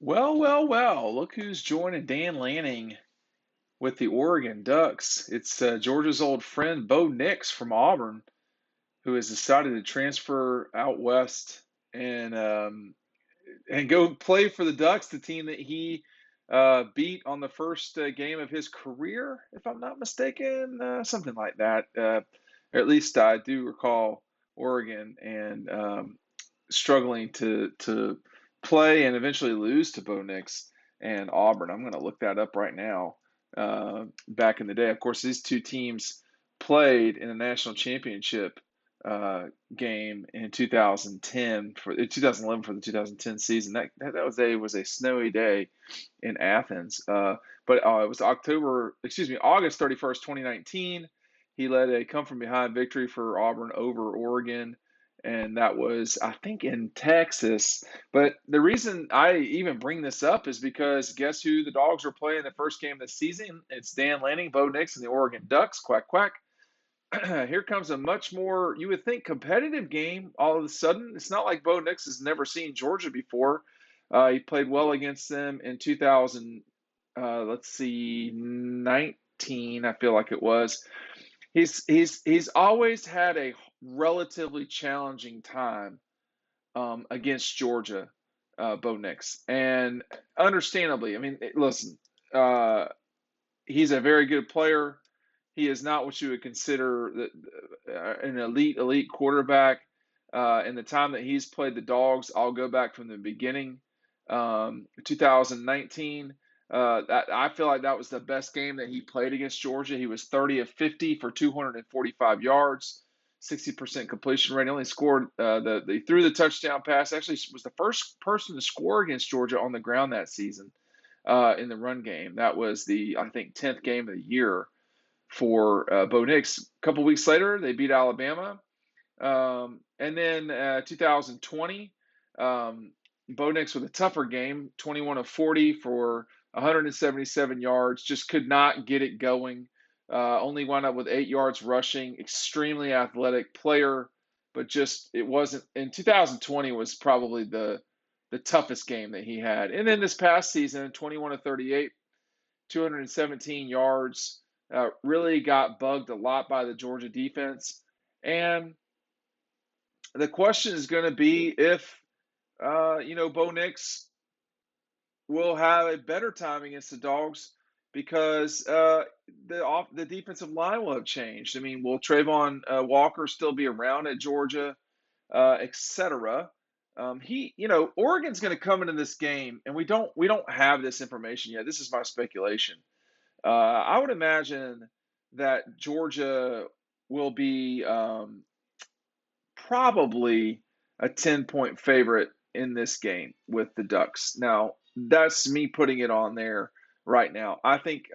Well, well, well. Look who's joining Dan Lanning with the Oregon Ducks. It's Georgia's old friend Bo Nix from Auburn, who has decided to transfer out west and go play for the Ducks, the team that he beat on the first game of his career, if I'm not mistaken, something like that. Or at least I do recall Oregon and struggling to play and eventually lose to Bo Nix and Auburn. I'm going to look that up right now. Back in the day, of course, these two teams played in a national championship game in 2010 for 2011 for the 2010 season. That was a snowy day in Athens. But it was August 31st, 2019. He led a come from behind victory for Auburn over Oregon, and that was, I think, in Texas. But the reason I even bring this up is because guess who the Dogs are playing the first game of the season? It's Dan Lanning, Bo Nix, and the Oregon Ducks. Quack, quack. Here comes a much more, you would think, competitive game all of a sudden. It's not like Bo Nix has never seen Georgia before. He played well against them in 2000, let's see, 19, I feel like it was. He's always had a relatively challenging time against Georgia, Bo Nix, and understandably. I mean, listen, uh, he's a very good player. He is not what you would consider an elite quarterback. In the time that he's played the Dogs, I'll go back from the beginning, 2019. I feel like that was the best game that he played against Georgia. He was 30 of 50 for 245 yards, 60% completion rate. He only scored they threw the touchdown pass. Actually, was the first person to score against Georgia on the ground that season in the run game. That was the, I think, 10th game of the year for Bo Nix. A couple weeks later, they beat Alabama. And then 2020, Bo Nix with a tougher game, 21 of 40 for 177 yards, just could not get it going. Only wound up with 8 yards rushing. Extremely athletic player, but just it wasn't. In 2020 was probably the toughest game that he had. And then this past season, 21 of 38, 217 yards. Really got bugged a lot by the Georgia defense. And the question is going to be if, Bo Nix will have a better time against the Dogs because the defensive line will have changed. I mean, will Trayvon Walker still be around at Georgia, etc. Oregon's going to come into this game, and we don't have this information yet. This is my speculation. I would imagine that Georgia will be probably a 10-point favorite in this game with the Ducks. Now, that's me putting it on there right now. I think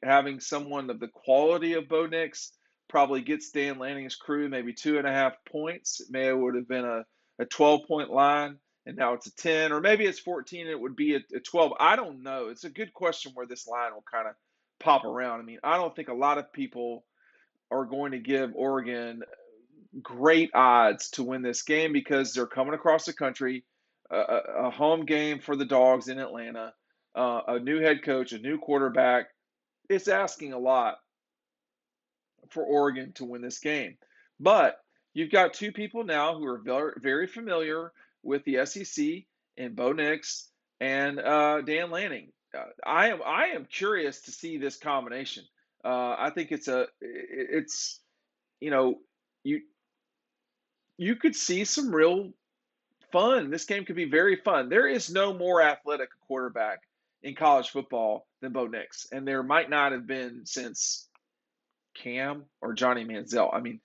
having someone of the quality of Bo Nix probably gets Dan Lanning's crew maybe 2.5 points. It may would have been a 12-point line, and now it's a 10, or maybe it's 14 and it would be a 12. I don't know. It's a good question where this line will kind of pop around. I mean, I don't think a lot of people are going to give Oregon great odds to win this game because they're coming across the country, a home game for the Dogs in Atlanta, a new head coach, a new quarterback. It's asking a lot for Oregon to win this game. But you've got two people now who are very, very familiar with the SEC and Bo Nix and Dan Lanning. I am curious to see this combination. I think it's you know you you could see some real fun. This game could be very fun. There is no more athletic quarterback in college football than Bo Nix, and there might not have been since Cam or Johnny Manziel. I mean,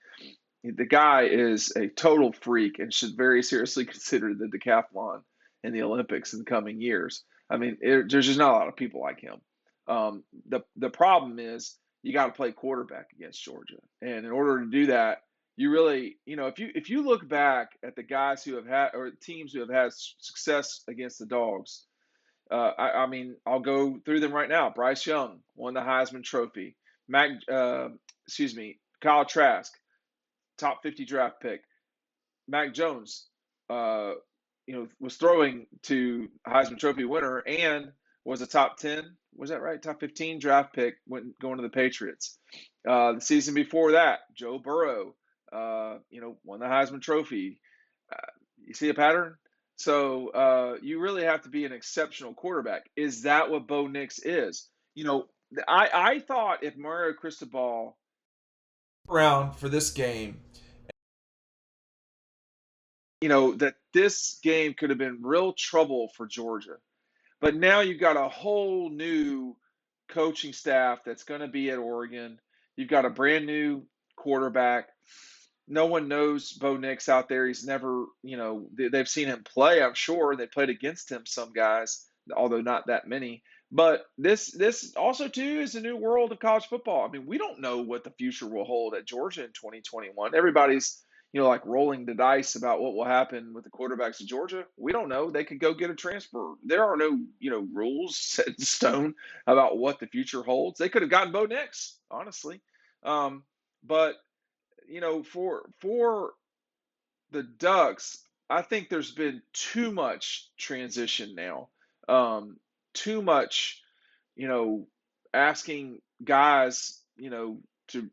the guy is a total freak and should very seriously consider the decathlon in the Olympics in the coming years. I mean, there's just not a lot of people like him. The problem is you got to play quarterback against Georgia, and in order to do that, you really, if you look back at the guys who have had or teams who have had success against the Dogs, I mean, I'll go through them right now. Bryce Young won the Heisman Trophy. Kyle Trask, top 50 draft pick. Mac Jones, was throwing to Heisman Trophy winner and was a top 10, was that right? Top 15 draft pick when going to the Patriots. The season before that, Joe Burrow, won the Heisman Trophy. Uh, you see a pattern? So you really have to be an exceptional quarterback. Is that what Bo Nix is? I thought if Mario Cristobal around for this game, that this game could have been real trouble for Georgia. But now you've got a whole new coaching staff that's going to be at Oregon. You've got a brand new quarterback. No one knows Bo Nix out there. He's never, they've seen him play, I'm sure. They played against him, some guys, although not that many. But this also too is a new world of college football. I mean, we don't know what the future will hold at Georgia in 2021. Everybody's like rolling the dice about what will happen with the quarterbacks of Georgia. We don't know. They could go get a transfer. There are no, rules set in stone about what the future holds. They could have gotten Bo Nix, honestly. But for the Ducks, I think there's been too much transition now. Too much, asking guys, to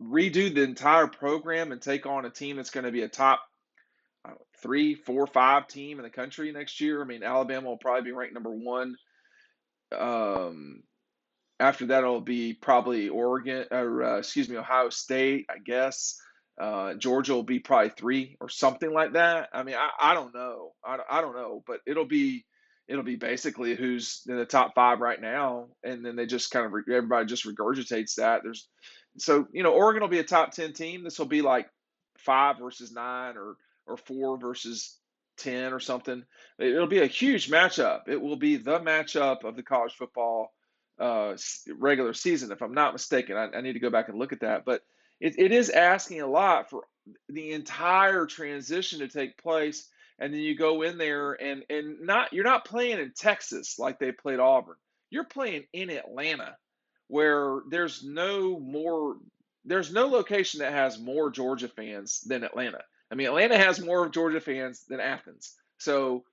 redo the entire program and take on a team that's going to be a top 3, 4, 5 team in the country next year. I mean, Alabama will probably be ranked number 1. Um, After that, it'll be probably Oregon, or Ohio State, I guess. Georgia will be probably 3 or something like that. I mean, I don't know. I don't know, but it'll be basically who's in the top 5 right now, and then they just kind of everybody just regurgitates that. Oregon will be a top 10 team. This will be like 5 versus 9 or 4 versus 10 or something. It'll be a huge matchup. It will be the matchup of the college football regular season, if I'm not mistaken. I need to go back and look at that, but it is asking a lot for the entire transition to take place, and then you go in there and you're not playing in Texas like they played Auburn. You're playing in Atlanta, where there's no location that has more Georgia fans than Atlanta. I mean, Atlanta has more Georgia fans than Athens. So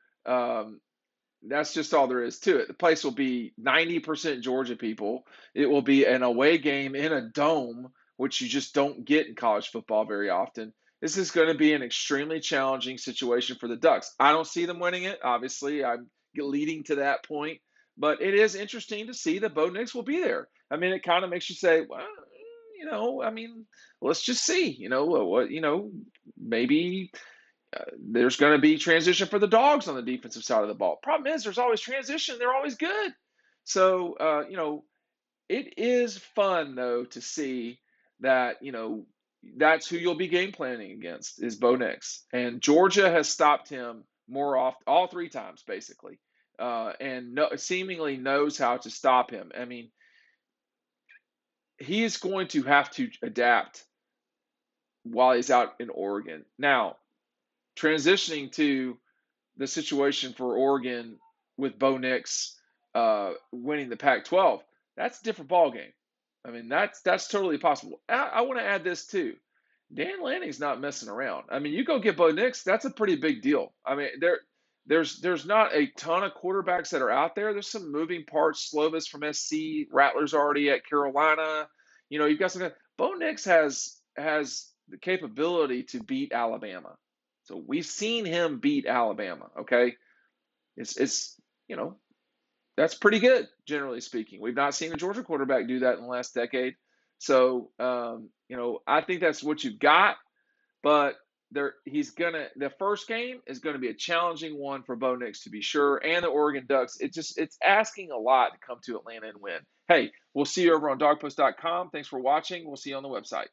that's just all there is to it. The place will be 90% Georgia people. It will be an away game in a dome, which you just don't get in college football very often. This is going to be an extremely challenging situation for the Ducks. I don't see them winning it. Obviously, I'm leading to that point. But it is interesting to see that Bo Nix will be there. I mean, it kind of makes you say, well, I mean, let's just see. Maybe there's going to be transition for the Dawgs on the defensive side of the ball. Problem is, there's always transition. They're always good. So, it is fun, though, to see that, that's who you'll be game planning against is Bo Nix. And Georgia has stopped him more off all 3 times, basically, and seemingly knows how to stop him. I mean, he is going to have to adapt while he's out in Oregon. Now, transitioning to the situation for Oregon with Bo Nix winning the Pac-12, that's a different ballgame. I mean, that's totally possible. I want to add this too. Dan Lanning's not messing around. I mean, you go get Bo Nix, that's a pretty big deal. I mean, there's not a ton of quarterbacks that are out there. There's some moving parts. Slovis from SC, Rattler's already at Carolina. You've got some. Bo Nix has the capability to beat Alabama. So we've seen him beat Alabama. Okay, it's that's pretty good, generally speaking. We've not seen a Georgia quarterback do that in the last decade. So I think that's what you've got. But the first game is gonna be a challenging one for Bo Nix to be sure, and the Oregon Ducks. It's asking a lot to come to Atlanta and win. Hey, we'll see you over on dogpost.com. Thanks for watching. We'll see you on the website.